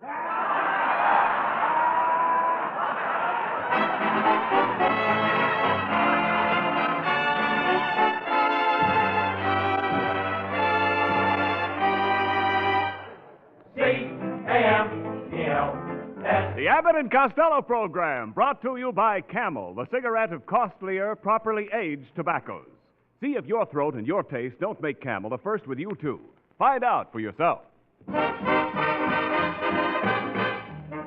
The Abbott and Costello program, brought to you by Camel, the cigarette of costlier, properly aged tobaccos. See if your throat and your taste don't make Camel the first with you, too. Find out for yourself.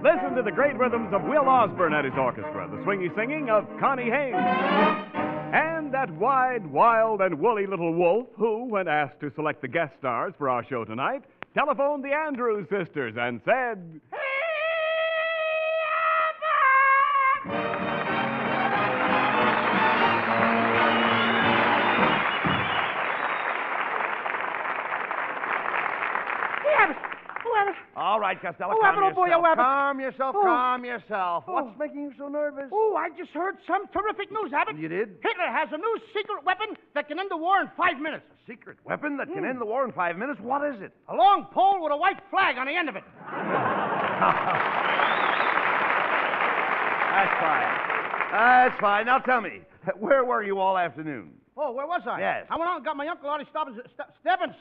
Listen to the great rhythms of Will Osborne and his orchestra, the swingy singing of Connie Haynes, and that wide, wild, and woolly little wolf who, when asked to select the guest stars for our show tonight, telephoned the Andrews sisters and said... All right, Costello, Abbott, oh boy, Abbott. Calm yourself, calm yourself. What's making you so nervous? Oh, I just heard some terrific news, Abbott. You did? Hitler has a new secret weapon that can end the war in 5 minutes. A secret weapon that can end the war in 5 minutes? What is it? A long pole with a white flag on the end of it. That's fine. That's fine. Now tell me, where were you all afternoon? Oh, where was I? Yes. I went out and got my Uncle Artie Stebbins. Stebbins!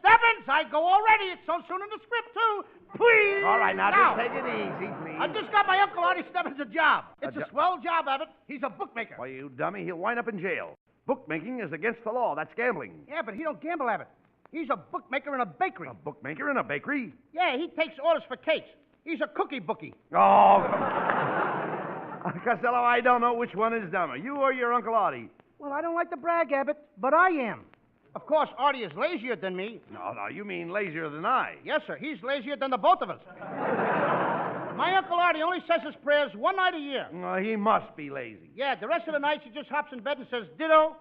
I go already. It's so soon in the script, too. Please. All right, now just take it easy, please. I just got my Uncle Artie Stebbins a job. It's a swell job, Abbott. He's a bookmaker. Why, you dummy, he'll wind up in jail. Bookmaking is against the law. That's gambling. Yeah, but he don't gamble, Abbott. He's a bookmaker in a bakery. A bookmaker in a bakery? Yeah, he takes orders for cakes. He's a cookie bookie. Oh, Costello, I don't know which one is dumber, you or your Uncle Artie. Well, I don't like to brag, Abbott, but I am. Of course, Artie is lazier than me. No, you mean lazier than I. Yes, sir. He's lazier than the both of us. My Uncle Artie only says his prayers one night a year. No, he must be lazy. Yeah, the rest of the nights he just hops in bed and says ditto.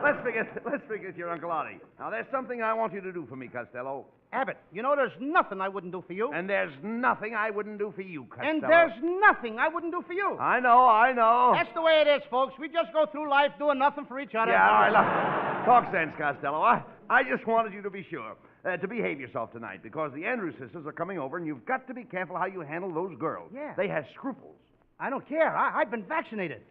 Let's forget your Uncle Artie. Now, there's something I want you to do for me, Costello. Abbott, you know there's nothing I wouldn't do for you. And there's nothing I wouldn't do for you, Costello. And there's nothing I wouldn't do for you. I know. That's the way it is, folks. We just go through life doing nothing for each other. Yeah, all right, look. Talk sense, Costello. I just wanted you to be sure to behave yourself tonight because the Andrews sisters are coming over and you've got to be careful how you handle those girls. Yeah. They have scruples. I don't care. I've been vaccinated.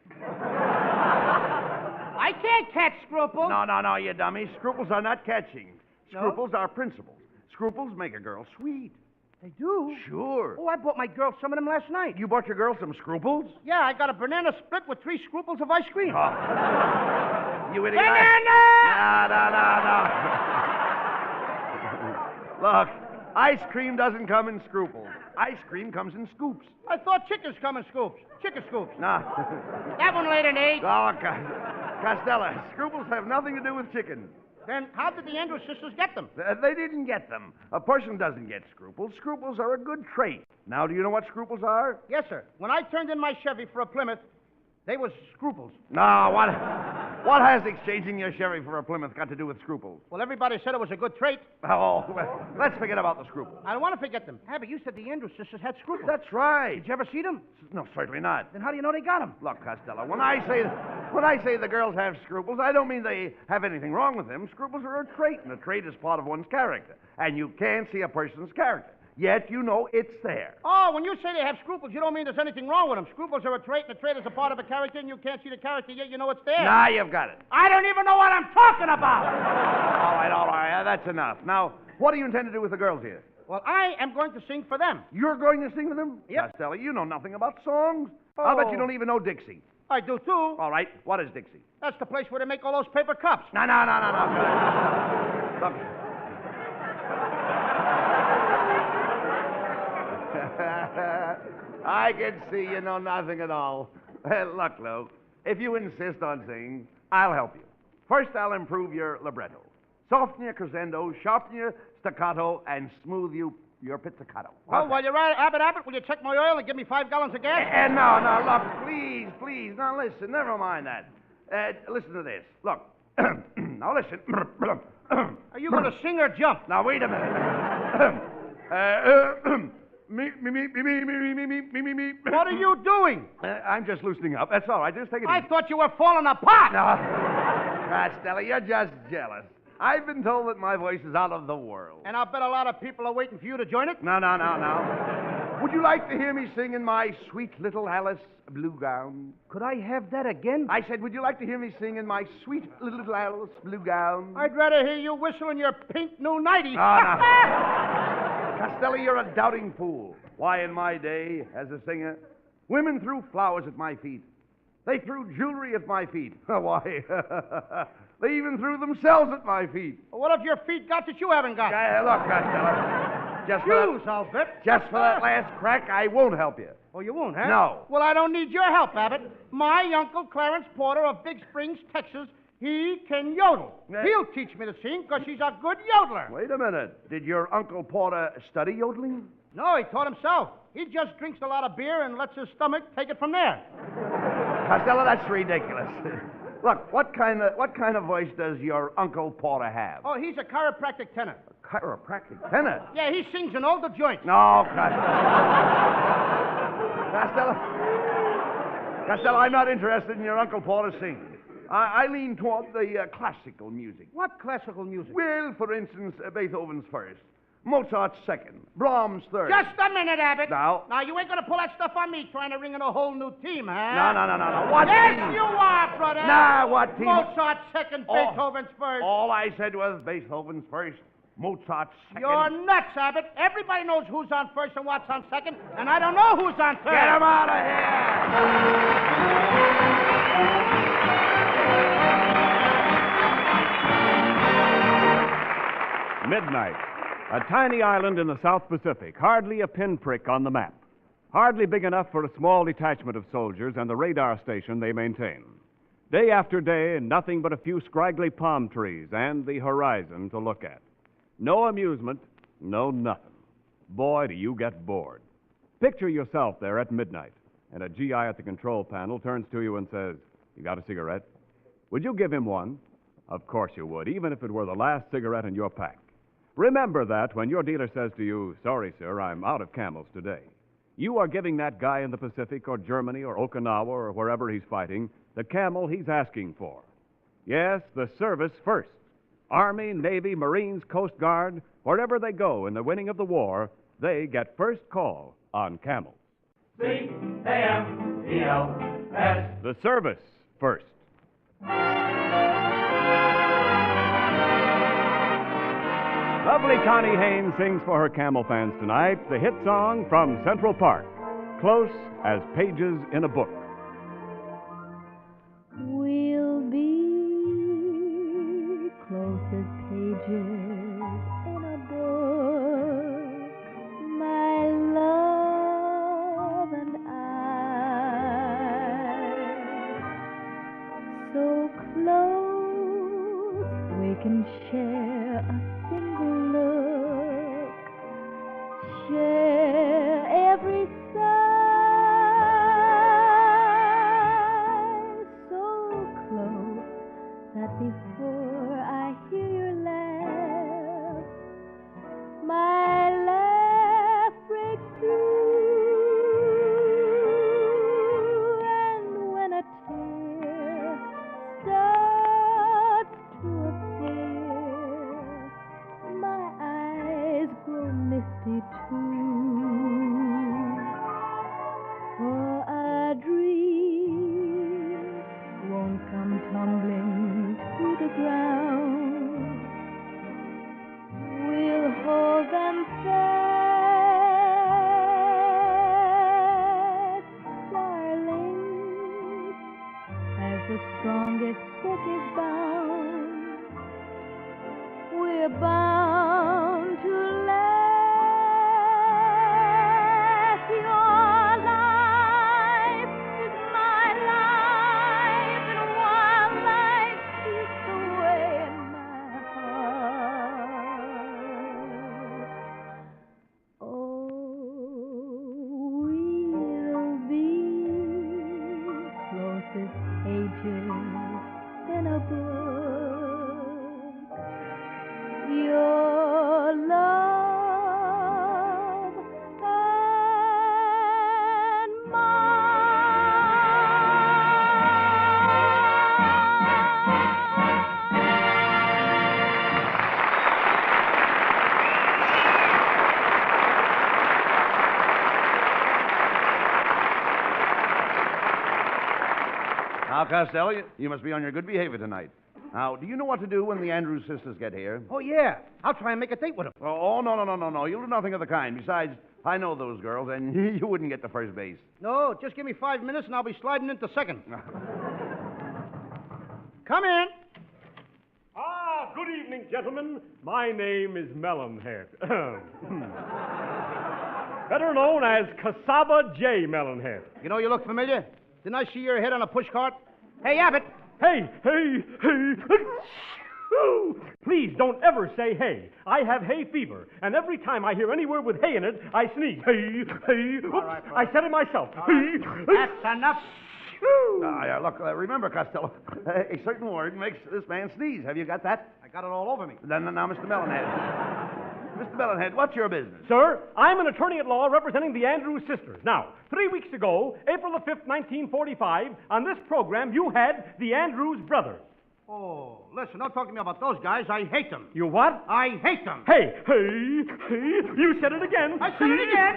I can't catch scruples. No, you dummy. Scruples are not catching. No? Scruples are principles. Scruples make a girl sweet. They do? Sure. Oh, I bought my girl some of them last night. You bought your girl some scruples? Yeah, I got a banana split with 3 scruples of ice cream. Oh. You idiot. Banana! No. Look, ice cream doesn't come in scruples. Ice cream comes in scoops. I thought chickens come in scoops. Chicken scoops. No. That one laid an 8. Oh, Costello, scruples have nothing to do with chicken. Then how did the Andrews sisters get them? They didn't get them. A person doesn't get scruples. Scruples are a good trait. Now, do you know what scruples are? Yes, sir. When I turned in my Chevy for a Plymouth, they was scruples. No, what has exchanging your Chevy for a Plymouth got to do with scruples? Well, everybody said it was a good trait. Oh, well, let's forget about the scruples. I don't want to forget them. Abbott, you said the Andrews sisters had scruples. That's right. Did you ever see them? No, certainly not. Then how do you know they got them? Look, Costello, when I say the girls have scruples, I don't mean they have anything wrong with them. Scruples are a trait, and a trait is part of one's character. And you can't see a person's character. Yet you know it's there. Oh, when you say they have scruples, you don't mean there's anything wrong with them. Scruples are a trait, and a trait is a part of a character, and you can't see the character, yet you know it's there. Now you've got it. I don't even know what I'm talking about. All right. That's enough. Now, what do you intend to do with the girls here? Well, I am going to sing for them. You're going to sing for them? Yep. Costello, you know nothing about songs. I'll bet you don't even know Dixie. I do, too. All right. What is Dixie? That's the place where they make all those paper cups. No. Look. I can see you know nothing at all. Look, Lou, if you insist on singing, I'll help you. First, I'll improve your libretto. Soften your crescendo, sharpen your staccato, and smooth your pizzicato. Oh, while you're at it, Abbott, will you check my oil and give me 5 gallons of gas? No, look, please. Now, listen, never mind that. Listen to this. Look. Now, listen. Are you going to sing or jump? Now, wait a minute. Me. What are you doing? I'm just loosening up. That's all right. Just take it easy. I thought you were falling apart. No. Costello, you're just jealous. I've been told that my voice is out of the world. And I'll bet a lot of people are waiting for you to join it. No. Would you like to hear me sing in my sweet little Alice blue gown? Could I have that again? I said, would you like to hear me sing in my sweet little Alice blue gown? I'd rather hear you whistle in your pink new nightie. Oh, no. Costello, you're a doubting fool. Why, in my day, as a singer, women threw flowers at my feet. They threw jewelry at my feet. Why, they even threw themselves at my feet. Well, what have your feet got that you haven't got? Look, Costello. Shoes, I'll bet. Just for that last crack, I won't help you. Oh, you won't, huh? No. Well, I don't need your help, Abbott. My Uncle Clarence Porter of Big Springs, Texas, he can yodel. He'll teach me to sing because he's a good yodeler. Wait a minute. Did your Uncle Porter study yodeling? No, he taught himself. He just drinks a lot of beer and lets his stomach take it from there. Costello, that's ridiculous. Look, what kind of voice does your Uncle Porter have? Oh, he's a chiropractic tenor. Chiropractic tenor? Yeah, he sings in all the joints. No, Costello, I'm not interested in your Uncle Porter singing. I lean toward the classical music. What classical music? Well, for instance, Beethoven's first, Mozart's second, Brahms' third. Just a minute, Abbott. Now? Now, you ain't going to pull that stuff on me trying to ring in a whole new team, huh? No. What Yes, team? you are, brother. Nah, what team? Mozart's second, Beethoven's first. All I said was Beethoven's first, Mozart's second. You're nuts, Abbott. Everybody knows who's on first and what's on second, and I don't know who's on third. Get him out of here! Midnight. A tiny island in the South Pacific, hardly a pinprick on the map. Hardly big enough for a small detachment of soldiers and the radar station they maintain. Day after day, nothing but a few scraggly palm trees and the horizon to look at. No amusement, no nothing. Boy, do you get bored. Picture yourself there at midnight, and a GI at the control panel turns to you and says, "You got a cigarette?" Would you give him one? Of course you would, even if it were the last cigarette in your pack. Remember that when your dealer says to you, "Sorry, sir, I'm out of Camels today." You are giving that guy in the Pacific or Germany or Okinawa or wherever he's fighting the Camel he's asking for. Yes, the service first. Army, Navy, Marines, Coast Guard, wherever they go in the winning of the war, they get first call on Camels. C-A-M-E-L-S. The service first. Lovely Connie Haynes sings for her Camel fans tonight the hit song from Central Park, Close as Pages in a Book. We'll be close as pages in a book, my love and I. So close we can share a single look, share every sigh, so close that before I hear your laugh, my laugh breaks through, and when a tear starts to appear, my eyes grow misty too. For our dreams won't come tumbling to the ground. We'll hold them fast, darling, as the strongest book is bound. We're bound to last. Your life is my life, and while life eats away in my heart, oh, we'll be close as pages in a book. Now, Costello, you must be on your good behavior tonight. Now, do you know what to do when the Andrews sisters get here? Oh, yeah. I'll try and make a date with them. Oh, no. You'll do nothing of the kind. Besides, I know those girls, and you wouldn't get to first base. No, just give me 5 minutes and I'll be sliding into second. Come in. Ah, good evening, gentlemen. My name is Melonhead. Better known as Cassava J. Melonhead. You know, you look familiar. Didn't I see your head on a pushcart? Hey, Abbott. Hey. Please don't ever say hey. I have hay fever, and every time I hear any word with hay in it, I sneeze. Hey. Oops, right, I said it myself. That's enough. Look, remember, Costello, a certain word makes this man sneeze. Have you got that? I got it all over me. Now, Mr. Melonhead. Mr. Melonhead, what's your business? Sir, I'm an attorney at law representing the Andrews sisters. Now, 3 weeks ago, April the 5th, 1945, on this program, you had the Andrews brothers. Oh, listen, don't talk to me about those guys. I hate them. You what? I hate them. Hey. You said it again. I said it again.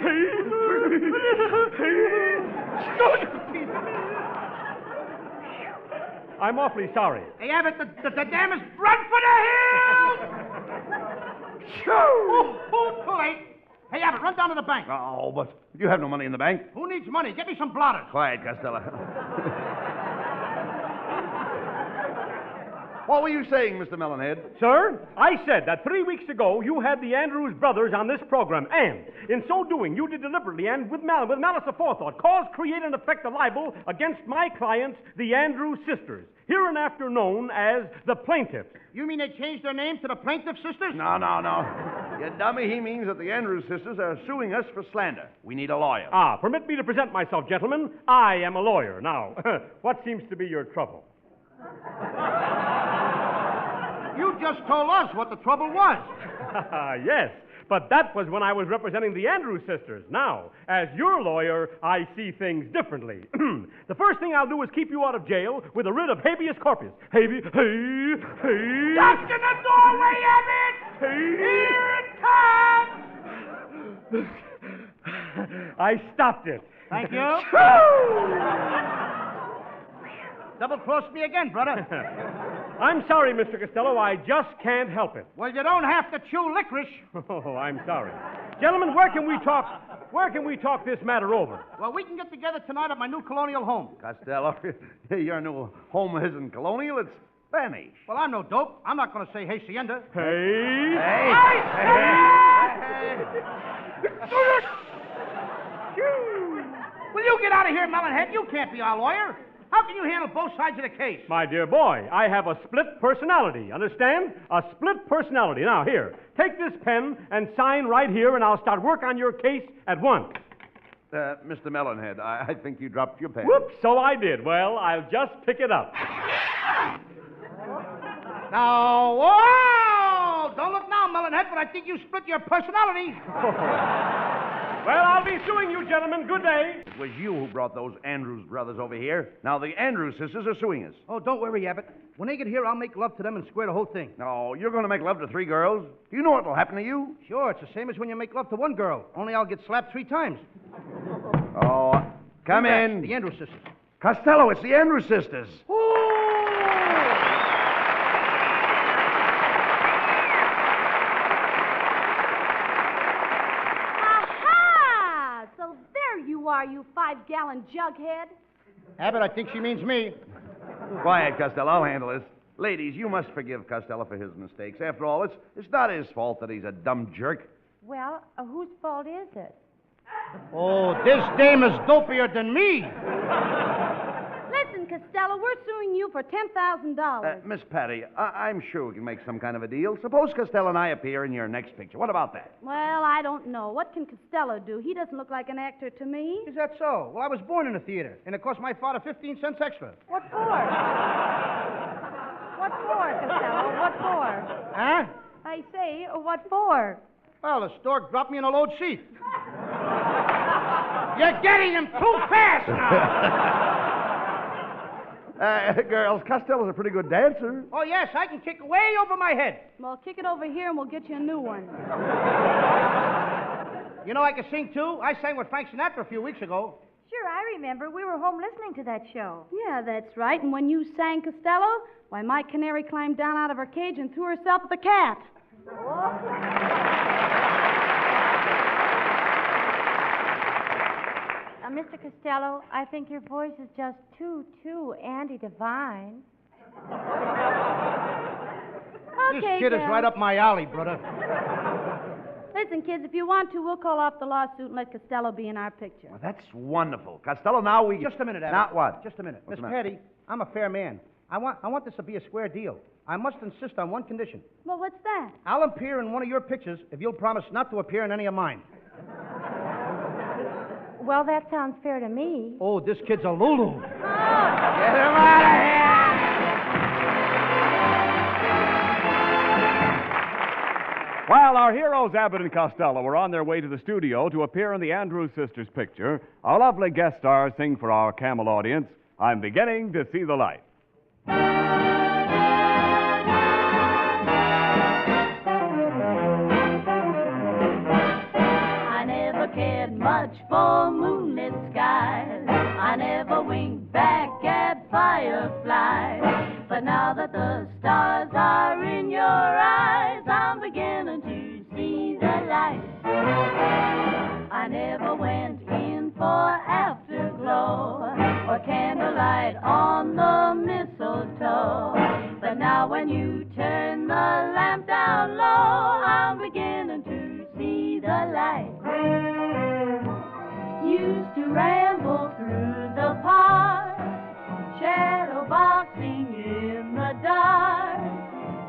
I'm awfully sorry. Hey, Abbott, the dam is run for the hills! Oh, too late. Hey, Abbott, run down to the bank. Oh, but you have no money in the bank. Who needs money? Get me some blotters. Quiet, Costello. What were you saying, Mr. Melonhead? Sir, I said that 3 weeks ago you had the Andrews brothers on this program, and in so doing, you did deliberately and with malice aforethought cause, create, and effect a libel against my clients, the Andrews sisters, hereinafter known as the plaintiffs. You mean they changed their name to the plaintiff sisters? No. You dummy, he means that the Andrews sisters are suing us for slander. We need a lawyer. Permit me to present myself, gentlemen. I am a lawyer. Now, what seems to be your trouble? You just told us what the trouble was. Yes, but that was when I was representing the Andrews sisters. Now, as your lawyer, I see things differently. The first thing I'll do is keep you out of jail with a writ of habeas corpus. Duck in the doorway, Abbott! Here it comes! I stopped it. Thank you. Double-crossed me again, brother. I'm sorry, Mr. Costello. I just can't help it. Well, you don't have to chew licorice. Oh, I'm sorry. Gentlemen, where can we talk this matter over? Well, we can get together tonight at my new colonial home. Costello, your new home isn't colonial, it's Spanish. Well, I'm no dope. I'm not going to say hacienda. Hey. Will you get out of here, Melonhead? You can't be our lawyer. How can you handle both sides of the case? My dear boy, I have a split personality. Understand? A split personality. Now, here, take this pen and sign right here, and I'll start work on your case at once. Mr. Melonhead, I think you dropped your pen. Whoops, so I did. Well, I'll just pick it up. Now, whoa! Don't look now, Melonhead, but I think you split your personality. Well, I'll be suing you, gentlemen. Good day. It was you who brought those Andrews brothers over here. Now the Andrews sisters are suing us. Oh, don't worry, Abbott. When they get here, I'll make love to them and square the whole thing. No, you're going to make love to 3 girls? Do you know what will happen to you? Sure, it's the same as when you make love to 1 girl. Only I'll get slapped 3 times. Oh, come in. The Andrews sisters. Costello, it's the Andrews sisters. You 5-gallon jughead. Abbott, I think she means me. Quiet, Costello. I'll handle this. Ladies, you must forgive Costello for his mistakes. After all, it's not his fault that he's a dumb jerk. Well, whose fault is it? Oh, this dame is dopier than me. Listen, Costello, we're suing you for $10,000. Miss Patty, I'm sure we can make some kind of a deal. Suppose Costello and I appear in your next picture. What about that? Well, I don't know. What can Costello do? He doesn't look like an actor to me. Is that so? Well, I was born in a theater, and it cost my father 15 cents extra. What for? What for, Costello? What for? Huh? I say, what for? Well, the stork dropped me in a load seat. You're getting him too fast now. Girls, Costello's a pretty good dancer. Oh, yes, I can kick way over my head. Well, kick it over here and we'll get you a new one. You know I can sing, too? I sang with Frank Sinatra a few weeks ago. Sure, I remember. We were home listening to that show. Yeah, that's right. And when you sang Costello, why, my canary climbed down out of her cage and threw herself at the cat. Mr. Costello, I think your voice is just too Andy Divine. This kid is right up my alley, brother. Listen, kids, if you want to, we'll call off the lawsuit and let Costello be in our picture. Well, that's wonderful. Costello, now we... Just a minute, Abbott. Not what? Just a minute. What's Miss the matter? Patty, I'm a fair man. I want this to be a square deal. I must insist on one condition. Well, what's that? I'll appear in one of your pictures if you'll promise not to appear in any of mine. Well, that sounds fair to me. Oh, this kid's a Lulu. Get him out of here! While our heroes Abbott and Costello were on their way to the studio to appear in the Andrews Sisters picture, our lovely guest stars sing for our Camel audience, I'm Beginning to See the Light. I never cared much for moonlit skies. I never winked back at fireflies. But now that the stars are in your eyes, I'm beginning to see the light. I never went in for afterglow or candlelight on the mistletoe. But now when you turn the lamp down low, I'm beginning to see the light. Used to ramble through the park, shadow boxing in the dark.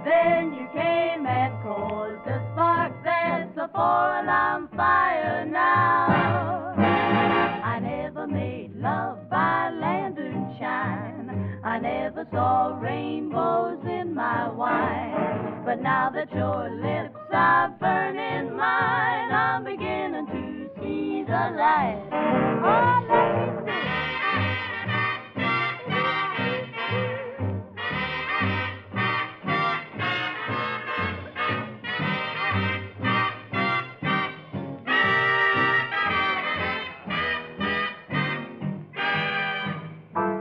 Then you came and caused a spark that's a four-alarm fire now. I never made love by lantern shine. I never saw rainbows in my wine. But now that your lips are burning mine, I'm beginning to see the light. Oh, let me see.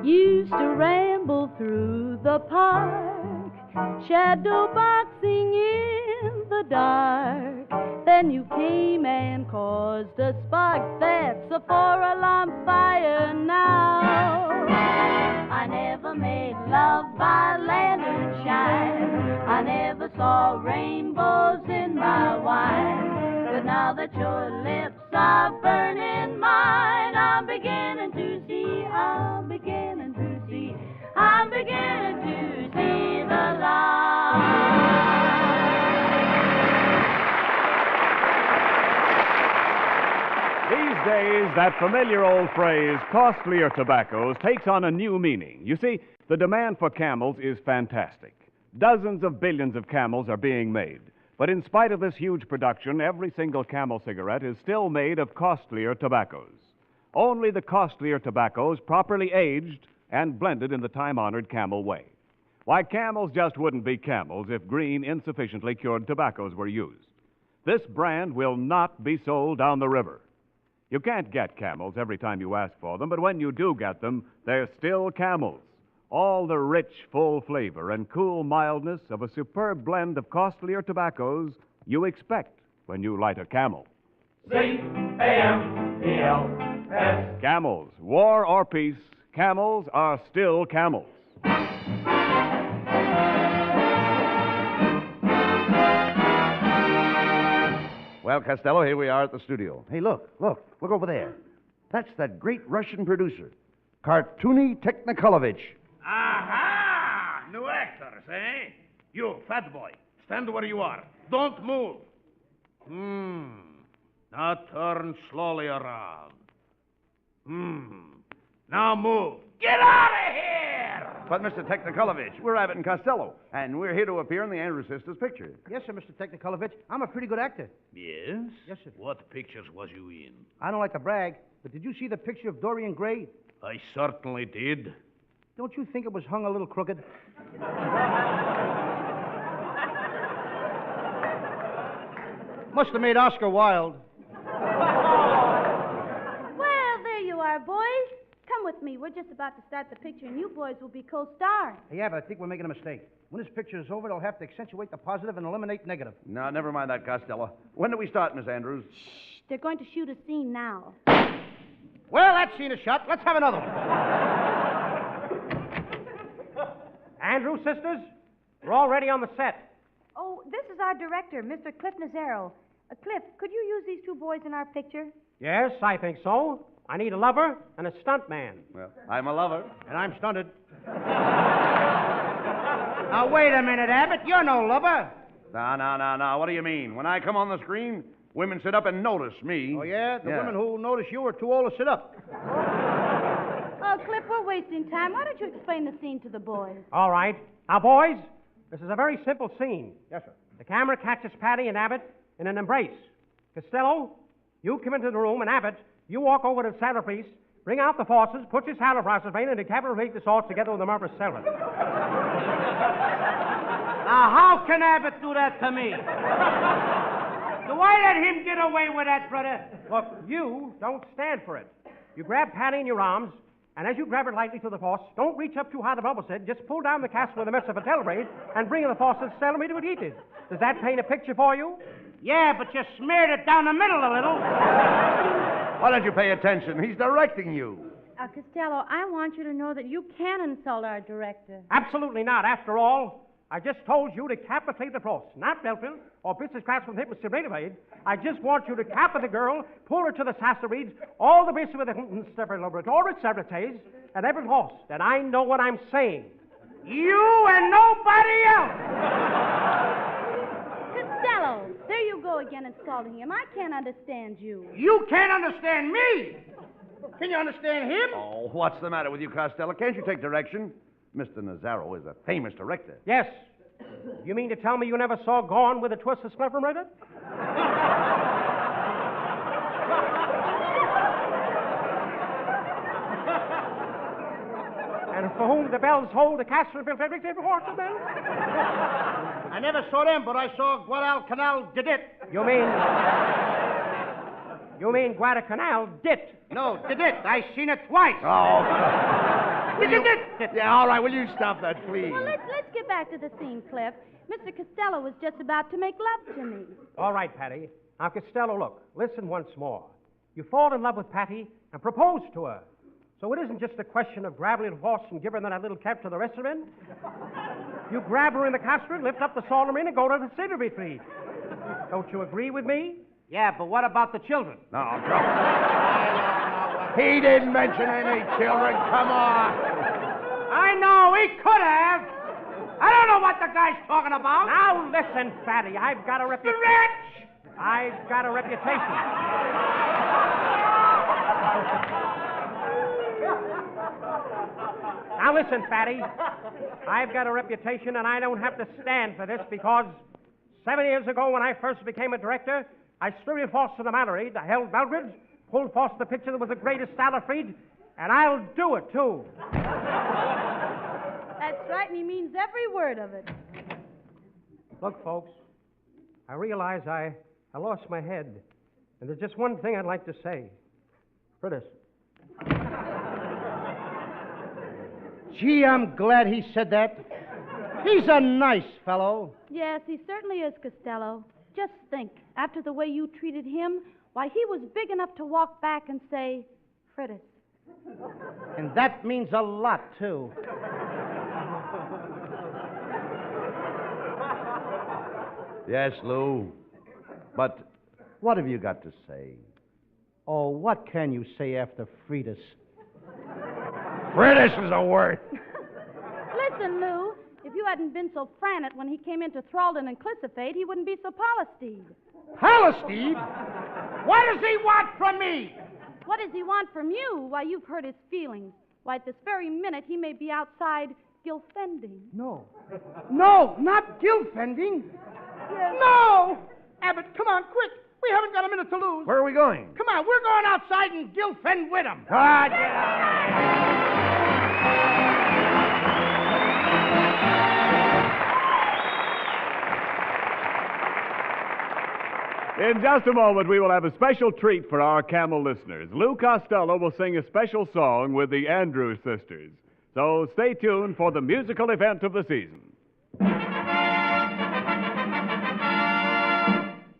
Used to ramble through the park, shadow boxing in the dark. Then you came and caused a spark that's a four-alarm fire now. I never made love by lantern shine. I never saw rainbows in my wine. But now that your lips are burning mine, I'm beginning to see, I'm beginning to see, I'm beginning to see the light. These days, that familiar old phrase, costlier tobaccos, takes on a new meaning. You see, the demand for Camels is fantastic. Dozens of billions of Camels are being made. But in spite of this huge production, every single Camel cigarette is still made of costlier tobaccos. Only the costlier tobaccos properly aged and blended in the time-honored Camel way. Why, Camels just wouldn't be Camels if green, insufficiently cured tobaccos were used. This brand will not be sold down the river. You can't get Camels every time you ask for them, but when you do get them, they're still Camels. All the rich, full flavor and cool mildness of a superb blend of costlier tobaccos you expect when you light a Camel. C-A-M-E-L-S. Camels, war or peace, Camels are still Camels. Well, Costello, here we are at the studio. Hey, look over there. That's that great Russian producer, Cartoony Technikolovich. Aha! New actors, eh? You, fat boy, stand where you are. Don't move. Now turn slowly around. Now move. Get out of here! But, Mr. Technikolovich, we're Abbott and Costello, and we're here to appear in the Andrews Sisters picture. Yes, sir, Mr. Technikolovich. I'm a pretty good actor. Yes? Yes, sir. What pictures was you in? I don't like to brag, but did you see the picture of Dorian Gray? I certainly did. Don't you think it was hung a little crooked? Must have made Oscar wild. Well, there you are, boys. with me. We're just about to start the picture, and you boys will be co-starring. Yeah, but I think we're making a mistake. When this picture is over, they'll have to accentuate the positive and eliminate negative. No, never mind that, Costello. When do we start, Miss Andrews? Shh, they're going to shoot a scene now. Well, that scene is shot. Let's have another one. Andrews, sisters, we're all ready on the set. Oh, this is our director, Mr. Cliff Nazaro. Cliff, could you use these two boys in our picture? Yes, I think so. I need a lover and a stunt man. Well, I'm a lover. And I'm stunted. Now, wait a minute, Abbott. You're no lover. No. What do you mean? When I come on the screen, women sit up and notice me. Oh, yeah? The women who notice you are too old to sit up. Oh, Cliff, we're wasting time. Why don't you explain the scene to the boys? All right. Now, boys, this is a very simple scene. Yes, sir. The camera catches Patty and Abbott in an embrace. Costello, you come into the room, and Abbott, you walk over to the centerpiece, bring out the faucets, put your salad process vein, and decapitate the sauce together with the murderous celery. Now, how can Abbott do that to me? Do I let him get away with that, brother? Look, you don't stand for it. You grab Patty in your arms, and as you grab her lightly to the faucet, don't reach up too high, the bubble said. Just pull down the castle with a mess of a telebraid and bring in the faucet celery to eat it. Does that paint a picture for you? Yeah, but you smeared it down the middle a little. Why don't you pay attention? He's directing you. Costello, I want you to know that you can insult our director. Absolutely not. After all, I just told you to decapitate the frost, not Belfield or business class with him with Serrated. I just want you to capture the girl, pull her to the sassarides, all the base with the Stefan Laboratory, Cervantes, and every horse. And I know what I'm saying. You and nobody else. Costello, there you go again insulting him. I can't understand you. You can't understand me. Can you understand him? Oh, what's the matter with you, Costello? Can't you take direction? Mr. Nazaro is a famous director. Yes. You mean to tell me you never saw Gone with a Twist of Scleffermurder? And for whom the bells hold the castle built every horse's bell? I never saw them, but I saw Guadalcanal did it. You mean Guadalcanal dit? No, did it. I seen it twice. Oh. Did it. Yeah, all right. Will you stop that, please? Well, let's get back to the scene, Cliff. Mr. Costello was just about to make love to me. All right, Patty. Now, Costello, look. Listen once more. You fall in love with Patty and propose to her. So it isn't just a question of grabbing the horse and giving her that little cap to the restaurant. You grab her in the castle, lift up the Solomon, and go to the cedar retreat. Don't you agree with me? Yeah, but what about the children? No, come. He didn't mention any children. Come on. I know, he could have. I don't know what the guy's talking about. Now listen, Fatty, I've got a reputation. Rich! I've got a reputation. Now listen, Fatty. I've got a reputation, and I don't have to stand for this because 7 years ago, when I first became a director, I stood in force to the Mallory. I held Belgrade, pulled forth the picture that was the greatest Salafried, and I'll do it, too. That's right, and he means every word of it. Look, folks, I realize I lost my head, and there's just one thing I'd like to say. Fritters. Gee, I'm glad he said that. He's a nice fellow. Yes, he certainly is, Costello. Just think, after the way you treated him, why, he was big enough to walk back and say, Fritters. And that means a lot, too. Yes, Lou. But what have you got to say? Oh, what can you say after Fridas? British is a word. Listen, Lou, if you hadn't been so frantic when he came into Thraldon and Clissophate, he wouldn't be so Palestine. Palestine? What does he want from me? What does he want from you? Why, you've hurt his feelings. Why, at this very minute, he may be outside Gilfending. No, not Gilfending. Yes. No! Abbott, come on, quick. We haven't got a minute to lose. Where are we going? Come on, we're going outside and Gilfend with him. Ah, get out. In just a moment, we will have a special treat for our Camel listeners. Lou Costello will sing a special song with the Andrews Sisters. So stay tuned for the musical event of the season.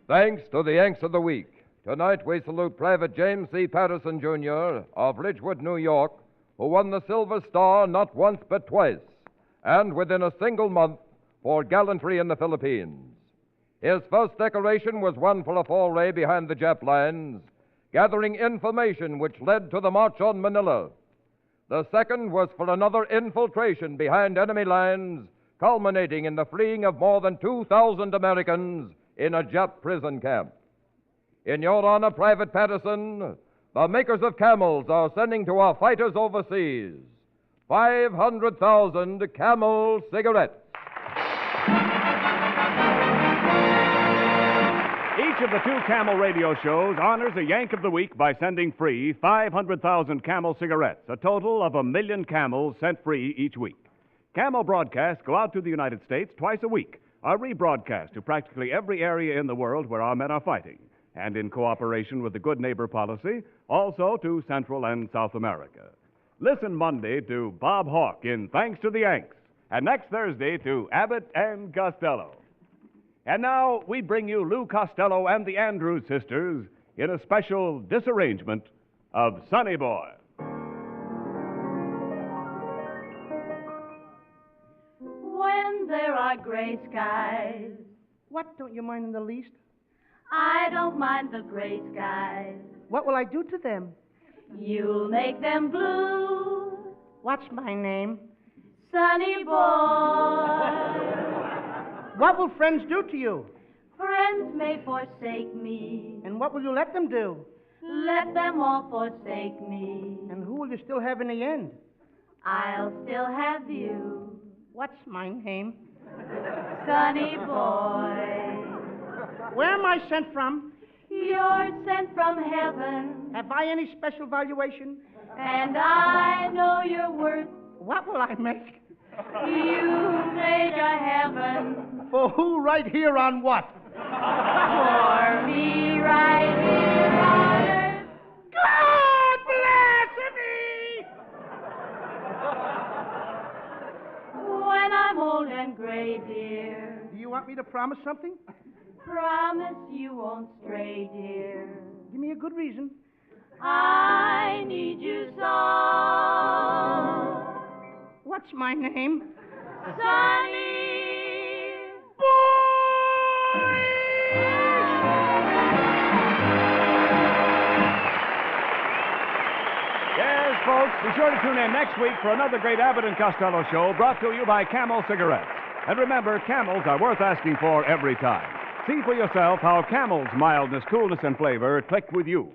Thanks to the Yanks of the Week. Tonight we salute Private James C. Patterson, Jr. of Ridgewood, New York, who won the Silver Star not once but twice, and within a single month for gallantry in the Philippines. His first decoration was won for a foray behind the Jap lines, gathering information which led to the march on Manila. The second was for another infiltration behind enemy lines, culminating in the freeing of more than 2,000 Americans in a Jap prison camp. In your honor, Private Patterson, the makers of Camels are sending to our fighters overseas 500,000 Camel cigarettes. Each of the two Camel radio shows honors a Yank of the Week by sending free 500,000 Camel cigarettes, a total of 1 million Camels sent free each week. Camel broadcasts go out to the United States twice a week, are rebroadcast to practically every area in the world where our men are fighting, and in cooperation with the Good Neighbor policy, also to Central and South America. Listen Monday to Bob Hawke in Thanks to the Yanks, and next Thursday to Abbott and Costello. And now we bring you Lou Costello and the Andrews Sisters in a special disarrangement of Sonny Boy. When there are gray skies, What don't you mind in the least? I don't mind the gray skies. What will I do to them? You'll make them blue, What's my name? Sonny Boy. What will friends do to you? Friends may forsake me, And what will you let them do? let them all forsake me. And who will you still have in the end? I'll still have you, What's my name? Sonny Boy. Where am I sent from? You're sent from heaven, Have I any special valuation? and I know your worth. What will I make? You made a heaven For who right here on what? for me right here on earth. God bless me! When I'm old and gray, dear, Do you want me to promise something? promise you won't stray, dear. Give me a good reason. I need you so, What's my name? Sonny Yes, folks, be sure to tune in next week for another great Abbott and Costello show brought to you by Camel Cigarettes. And remember, Camels are worth asking for every time. See for yourself how Camel's mildness, coolness, and flavor click with you.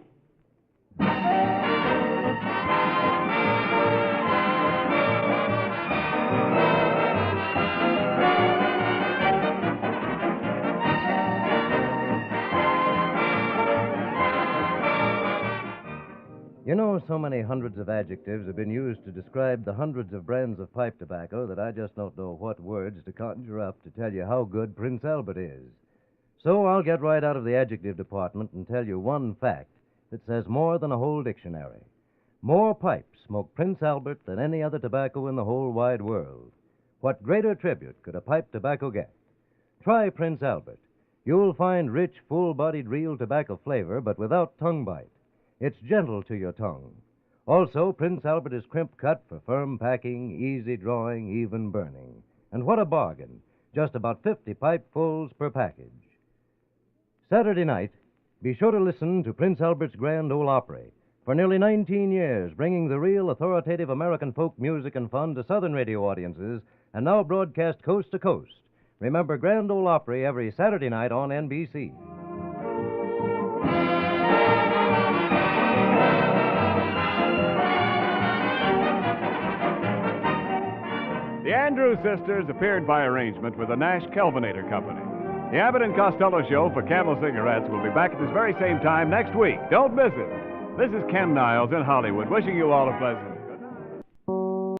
You know, so many hundreds of adjectives have been used to describe the hundreds of brands of pipe tobacco that I just don't know what words to conjure up to tell you how good Prince Albert is. So I'll get right out of the adjective department and tell you one fact that says more than a whole dictionary. More pipes smoke Prince Albert than any other tobacco in the whole wide world. What greater tribute could a pipe tobacco get? Try Prince Albert. You'll find rich, full-bodied real tobacco flavor, but without tongue bite. It's gentle to your tongue. Also, Prince Albert is crimp cut for firm packing, easy drawing, even burning. And what a bargain. Just about 50 pipefuls per package. Saturday night, be sure to listen to Prince Albert's Grand Ole Opry. For nearly 19 years, bringing the real authoritative American folk music and fun to Southern radio audiences, and now broadcast coast to coast. Remember Grand Ole Opry every Saturday night on NBC. The Andrews Sisters appeared by arrangement with the Nash Kelvinator Company. The Abbott and Costello Show for Camel Cigarettes will be back at this very same time next week. Don't miss it. This is Ken Niles in Hollywood, wishing you all a pleasant